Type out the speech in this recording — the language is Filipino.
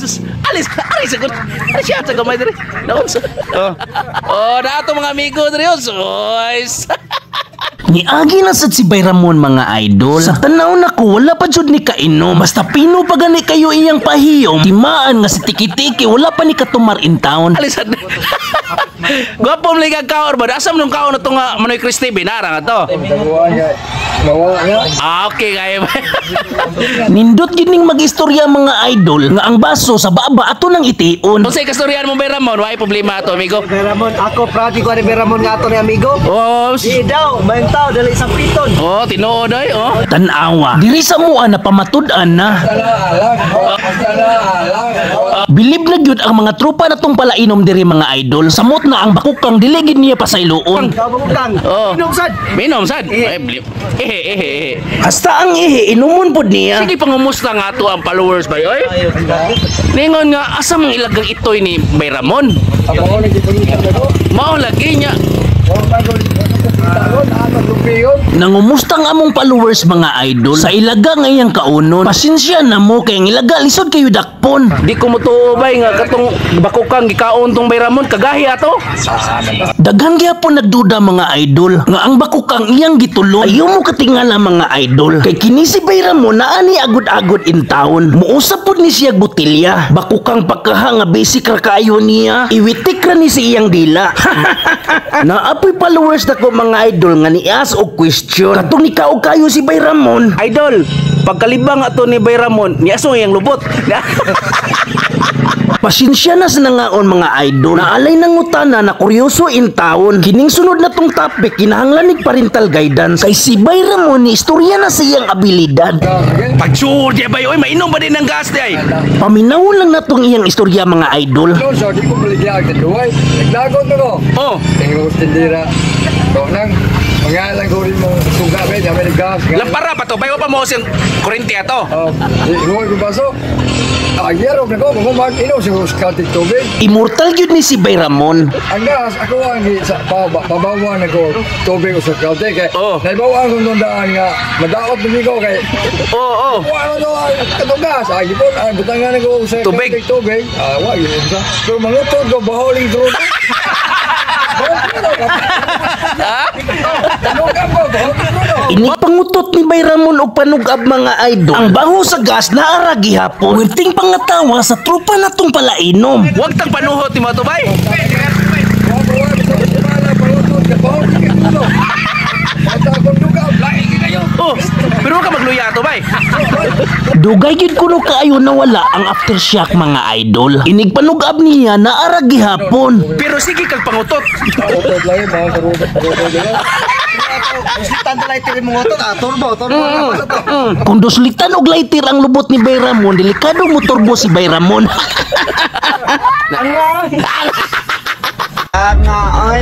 sus. Alis sagot. Alis siya sa gamay diri. Naon sa. Na ato mga amigo diri os. Niagi na sad si Bayramon mga idol. Sa tanaw nako wala pa jud ni kainom. Basta pino pa gani kayo iyang pahiyom. Timaan nga si Tiki-Tiki wala pa ni katumar in town. Alisan. Gwapo mli kag kaor ba? Asam nung kaon na to nga Manoy Cristi binara nga to. Okay kaya. Nindot gid ning magistorya mga idol nga ang baso sa baba ato nang itiun. Unsay kastoryan mo Bayramon? Way problema ato amigo. Bayramon, ako prati ko ni Bayramon nga ato ni amigo. Di daw, mayang tao dali isang piton. Tinuod ay Tanawa. Diri sa mua na pamatud-an na. Bilib na gyud ang mga tropa natong palainom diri mga idol. Samot na ang bakukang dili gid niya pasayloon. Kabukang. Minom sad. Hasta ang inumon pod niya. Sige pangumusta nga ato ang followers ba oy? Ningon nga asa mang ilagang itoy ni Bayramon? Mao lagi niya. Nangumusta ang among followers mga idol sa ilaga ngayang kaunon. Pasensya na mo kay ang ilaga lisod kayo dakpon. Di ko mutuobay nga katong bakukang gikaon tong Bayramon kagahi ato. Daghan gyapon nagduda mga idol nga ang bakukang iyang gitulong. Ayaw mo katingala mga idol. Kay kini si Bayramon na ani agud-agud in town. Muusap pod ni siya botilya. Bakukang pagkaha nga basic ra kaayo niya. Iwitik ra ni si iyang dila. Naapoy followers na ko mga idol nga nias og question. Katong ni kayo si Bayramon. Idol, pagkalibang ato ni Bayramon, niaso iyang lubot. Pasensya na sa nangaon mga idol. Naalay ng utana na kuryoso in town. Kining sunod na tong topic kinahanglan ni parental guidance. Kay si Bayramon ni istorya na sa iyang abilidad. Pagsud di bay oy mainom ba din ng gas di ay. Paminaw lang na tong iyang istorya mga idol. So di ko baligya ka duway. Naglagot na ko. Tingog tindira. So nang pangalan ko rin mong suga ba di gas. Lampara pa to bayo pa mo sing kurente ato. Tingog ko baso. Agyaro na ko kung mag-inom siguro sa tubig. Immortal yun ni si Bayramon. Ang gas, ako ang pabawa na ko tubig sa kalte kay naibawa ko nung daan nga madaot din ko kay ano to katong gas gipon butangan na ko sa tubig wa yun sa pero mangutod ko baholing drone. Ini pangutot ni Bayramon og panugab mga idol. Ang baho sa gas naara gihapon. Werting pangatawa sa trupa natong palainom. Huwag tang panuhot ni mo to bay. Pero ka magluya to bay. Dugay gid kuno kaayo nawala ang aftershock mga idol. Inig panugab niya naara gihapon. Pero sige kag pangutot. Kung duslitan og lighter ang lubot ni Bayramon, delikado mo turbo si Bayramon. Ay.